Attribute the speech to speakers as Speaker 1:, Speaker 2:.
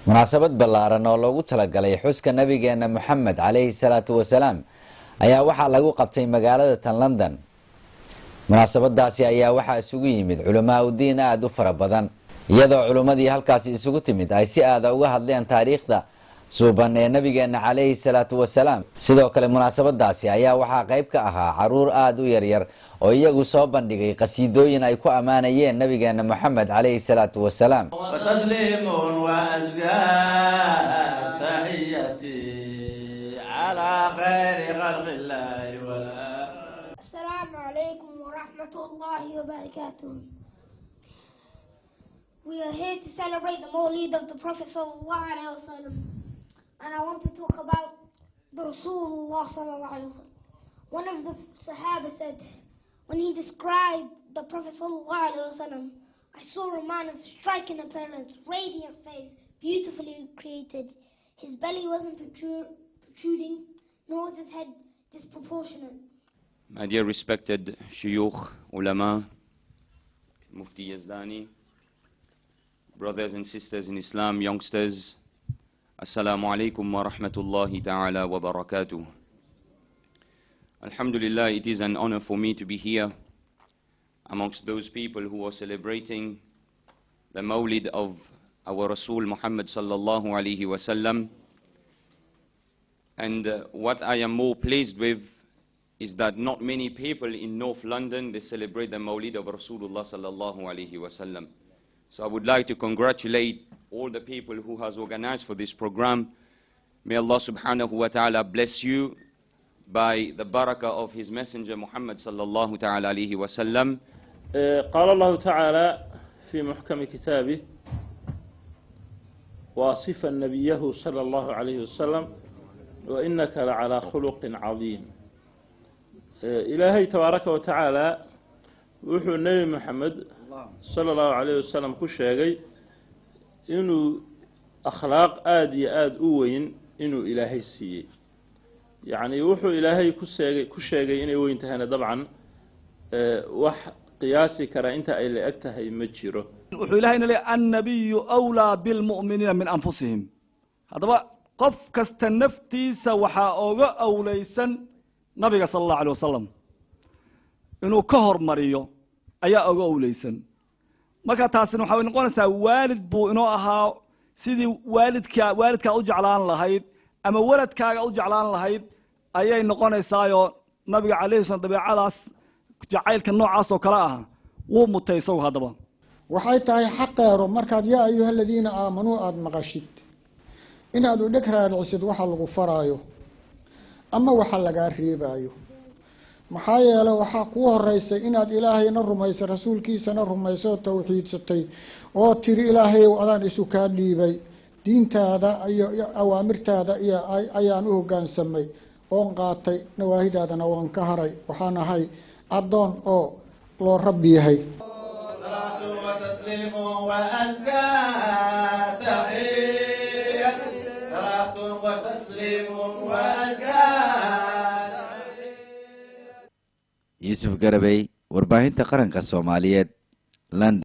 Speaker 1: munaasabad ballaaran oo loogu talagalay xuska nabigeena Muhammad alayhi salatu wasalaam ayaa waxa lagu qabtay magaalada tan London. munaasabadaasi ayaa waxa isugu yimid culamaa u diin aad u fara badan iyadoo culimadii halkaas isugu timid ay si aad uga hadleen taariikhda suuban ee nabigeena alayhi salatu wasalaam. sidoo kale munaasabadaasi ayaa waxa qayb ka ahaa caruur aad u yar yar oo iyagu soo bandhigay qasiidooyin ay ku amaanayeen nabigeena Muhammad alayhi salatu wasalaam.
Speaker 2: Assalamu alaikum wa rahmatullahi wa barakatuh. We are here to celebrate the Mawlid of the Prophet sallallahu alaihi wasallam, and I want to talk about the Rasulullah sallallahu alaihi wasallam. One of the Sahaba said, when he described the Prophet sallallahu alaihi wasallam, I saw a man of striking appearance, radiant face, beautifully created. His belly wasn't protruding, nor was his head disproportionate.
Speaker 3: My dear respected shuyukh, ulama, Mufti Yazdani, brothers and sisters in Islam, youngsters, Assalamu alaikum wa rahmatullahi ta'ala wa barakatuh. Alhamdulillah, it is an honor for me to be here amongst those people who are celebrating the Mawlid of our Rasul Muhammad sallallahu alaihi wasallam. And what I am more pleased with is that not many people in North London, they celebrate the Mawlid of Rasulullah sallallahu alaihi wasallam. So I would like to congratulate all the people who has organized for this program. May Allah subhanahu wa ta'ala bless you by the barakah of his messenger Muhammad sallallahu ta'ala alaihi wasallam.
Speaker 4: قال الله تعالى في محكم كتابه واصفا نبيه صلى الله عليه وسلم وإنك لعلى خلق عظيم. إلهي تبارك وتعالى وحو النبي محمد صلى الله عليه وسلم كشاقي إنه أخلاق آدي آد أوين إنه إلهي السيء يعني وحو إلهي كشاقي إنه وين تهانا طبعا وح قياسي كرا انت اللي أكتهي مجيره
Speaker 5: وحو إلهي النبي أولى بالمؤمنين من أنفسهم هذا قف كستنفتي سوحا أوليسا نبي صلى الله عليه وسلم إنه كهر مريو أيا أوليسا marka taasina waxa ay noqonaysaa waalid buu inoo ahaa sidii waalidka u jeclaan lahayd ama waladkaaga u jeclaan lahayd ayay noqonaysaa nabiga kaleey san dabeecadaas jacaylka noocaas oo kala ah wuu mutayso hadaba
Speaker 6: waxay tahay xaqeero markaad yaa ayuha alladina aamanu aad maqashid inaad u dhagraadcisid waxa lagu faraayo ama waxa laga reebayo maxaa yeelay waxa ku horeysay inaad ilaahayna rumayso rasuulkiisana rumayso tawxiidsatay oo tiri ilaahay wadaan isu ka dhiibay diintaada iyo awaamirtaada iyo ayaan u hoggaansamay oo qaatay nawaahidaadana waan ka haray waxaan ahay adoon oo loo rabbi yahay salatu wa taslimu wa azka tahiyat salatu wa taslimu wa azka
Speaker 1: Yusuf Garabay warbaahinta qaranka Soomaaliyeed London.